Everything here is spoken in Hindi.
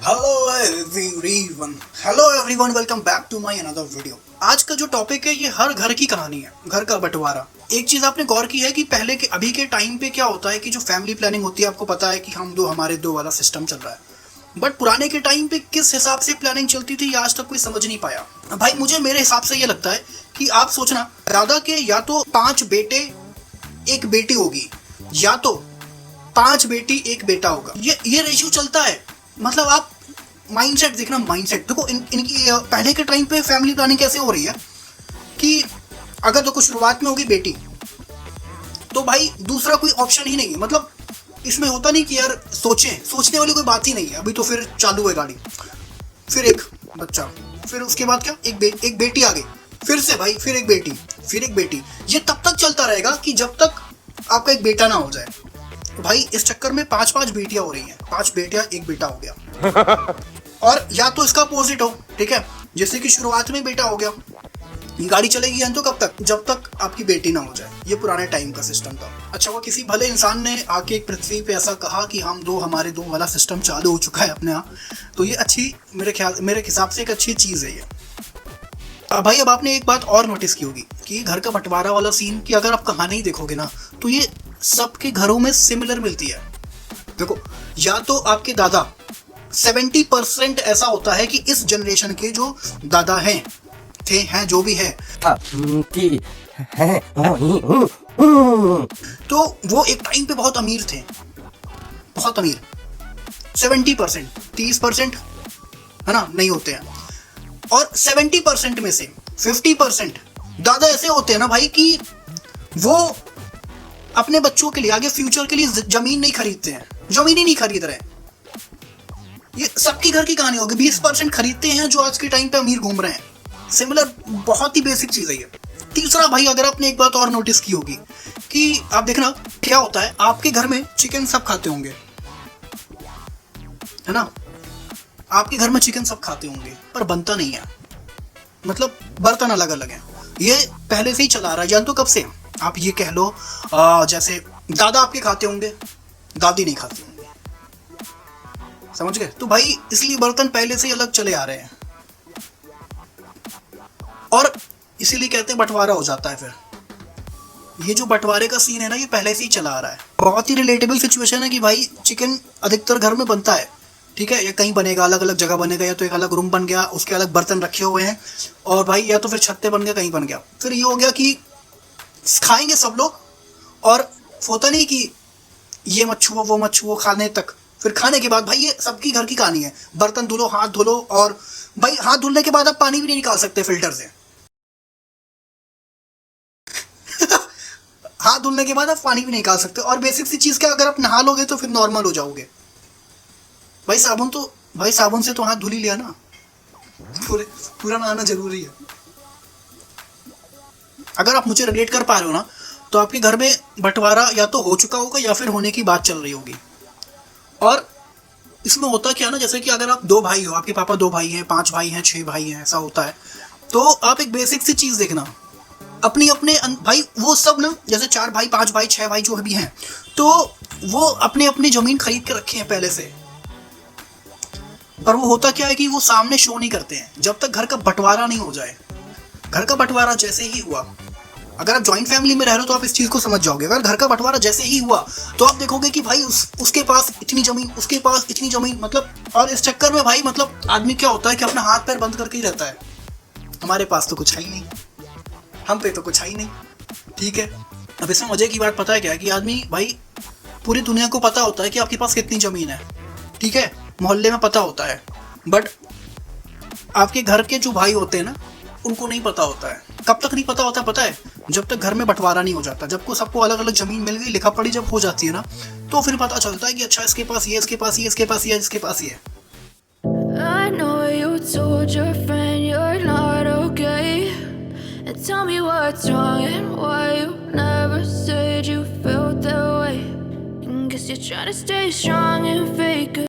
Hello everyone, welcome back to my another video. आज का जो टॉपिक है ये हर घर की कहानी है, घर का बंटवारा। एक चीज आपने गौर की है कि पहले के अभी के टाइम पे क्या होता है कि जो फैमिली प्लानिंग होती है, आपको पता है कि हमारे दो वाला सिस्टम चल रहा है। बट पुराने के टाइम पे किस हिसाब से प्लानिंग चलती थी, आज तक कोई समझ नहीं पाया। भाई मुझे मेरे हिसाब से ये लगता है कि आप सोचना, दादा के या तो 5 बेटे 1 बेटी होगी, या तो 5 बेटी 1 बेटा होगा। ये रेशियो चलता है। मतलब आप माइंडसेट देखना, माइंडसेट देखो। इनकी पहले के टाइम पे फैमिली प्लानिंग कैसे हो रही है कि अगर देखो शुरुआत में होगी बेटी, तो भाई दूसरा कोई ऑप्शन ही नहीं है। मतलब इसमें होता नहीं कि यार सोचने वाली कोई बात ही नहीं है। अभी तो फिर चालू है गाड़ी, फिर एक बच्चा, फिर उसके बाद क्या, एक बेटी आ गई, फिर से भाई फिर एक बेटी, फिर एक बेटी। ये तब तक चलता रहेगा कि जब तक आपका एक बेटा ना हो जाए। तो भाई इस चक्कर में 5 बेटियां हो रही हैं, 5 बेटियां 1 बेटा हो गया। और या तो इसका अपोजिट हो, ठीक है, जैसे कि शुरुआत में बेटा हो गया, ये गाड़ी चलेगी तो कब तक, जब तक आपकी बेटी ना हो जाए। ये पुराने टाइम का सिस्टम था। अच्छा, वो किसी भले इंसान ने आके पृथ्वी पे ऐसा कहा कि हमारे दो वाला सिस्टम चालू हो चुका है अपने यहाँ, तो ये अच्छी, मेरे हिसाब से एक अच्छी चीज़ है ये। भाई अब आपने एक बात और नोटिस की होगी कि घर का बंटवारा वाला सीन की अगर आप कहानी देखोगे ना, तो ये सबके घरों में सिमिलर मिलती है। देखो, या तो आपके दादा 70% ऐसा होता है कि इस जनरेशन के जो दादा हैं जो भी है, तो वो एक टाइम पे बहुत अमीर थे, बहुत अमीर। 70%, 30% है ना, नहीं होते हैं। और 70% में से 50% दादा ऐसे होते हैं ना भाई कि वो अपने बच्चों के लिए, आगे फ्यूचर के लिए जमीन नहीं खरीदते हैं, जमीन ही नहीं खरीद रहे। ये सबकी घर की कहानी होगी। 20% खरीदते हैं जो आज के टाइम पे अमीर घूम रहे हैं। सिमिलर, बहुत ही बेसिक चीज है ये। तीसरा भाई, अगर आपने एक बात और नोटिस की होगी कि आप देखना क्या होता है, आपके घर में चिकन सब खाते होंगे, है ना, आपके घर में चिकन सब खाते होंगे, पर बनता नहीं है। मतलब बर्तन अलग अलग हैं। ये पहले से ही चला रहा है, जान तो कब से। आप ये कह लो जैसे दादा आपके खाते होंगे, दादी नहीं खाती होंगी, समझ गए। तो भाई इसलिए बर्तन पहले से ही अलग चले आ रहे हैं, और इसीलिए कहते हैं बंटवारा हो जाता है। फिर ये जो बंटवारे का सीन है ना, ये पहले से ही चला आ रहा है। बहुत ही रिलेटेबल सिचुएशन है कि भाई चिकन अधिकतर घर में बनता है, ठीक है, ये कहीं बनेगा, अलग अलग जगह बनेगा, या तो एक अलग रूम बन गया, उसके अलग बर्तन रखे हुए हैं, और भाई या तो फिर छत पे बन गया, कहीं बन गया। फिर ये हो गया कि खाएंगे सब लोग, और होता नहीं कि ये मत छुओ वो मत छुओ खाने तक। फिर खाने के बाद भाई ये सबकी घर की कहानी है, बर्तन धुलो, हाथ धुलो, और भाई हाथ धुलने के बाद आप पानी भी नहीं निकाल सकते फिल्टर से। हाथ धुलने के बाद आप पानी भी नहीं निकाल सकते। और बेसिक सी चीज क्या, अगर आप नहा लोगे तो फिर नॉर्मल हो जाओगे। भाई साबुन से तो हाथ धुल ही लिया ना, पूरा नहाना जरूरी है। अगर आप मुझे रिलेट कर पा रहे हो ना, तो आपके घर में बंटवारा या तो हो चुका होगा या फिर होने की बात चल रही होगी। और इसमें होता क्या ना, जैसे कि अगर आप 2 भाई हो, आपके पापा 2 भाई हैं, 5 भाई हैं, 6 भाई हैं, ऐसा होता है, तो आप एक बेसिक सी चीज देखना, अपने भाई वो सब ना, जैसे 4 भाई 5 भाई 6 भाई जो भी हैं, तो वो अपने अपनी जमीन खरीद के रखे हैं पहले से। पर वो होता क्या है कि वो सामने शो नहीं करते हैं जब तक घर का बंटवारा नहीं हो जाए। घर का बंटवारा जैसे ही हुआ, अगर आप जॉइंट फैमिली में रह रहे हो तो आप इस चीज को समझ जाओगे। अगर घर का बंटवारा जैसे ही हुआ तो आप देखोगे कि भाई उसके पास इतनी जमीन, उसके पास इतनी जमीन, मतलब। और इस चक्कर में भाई मतलब आदमी क्या होता है कि अपना हाथ पैर बंद करके ही रहता है। हमारे पास तो कुछ है ही नहीं, हम पे तो कुछ है ही नहीं, ठीक है। अब इसमें मजे की बात पता है क्या है कि आदमी भाई पूरी दुनिया को पता होता है कि आपके पास कितनी जमीन है, ठीक है, मोहल्ले में पता होता है, बट आपके घर के जो भाई होते हैं ना, उनको नहीं पता होता है। कब तक नहीं पता होता पता है, जब तक घर में बंटवारा नहीं हो जाता। जब को सबको अलग अलग जमीन मिल गई, लिखा पढ़ी जब हो जाती है ना, तो फिर पता चलता है कि अच्छा इसके पास ये, इसके पास ये, इसके पास ये, इसके पास ये। I know you told your friend you're not okay, and tell me what's wrong and why you never said you felt that way. And guess you're trying to stay strong and fake it.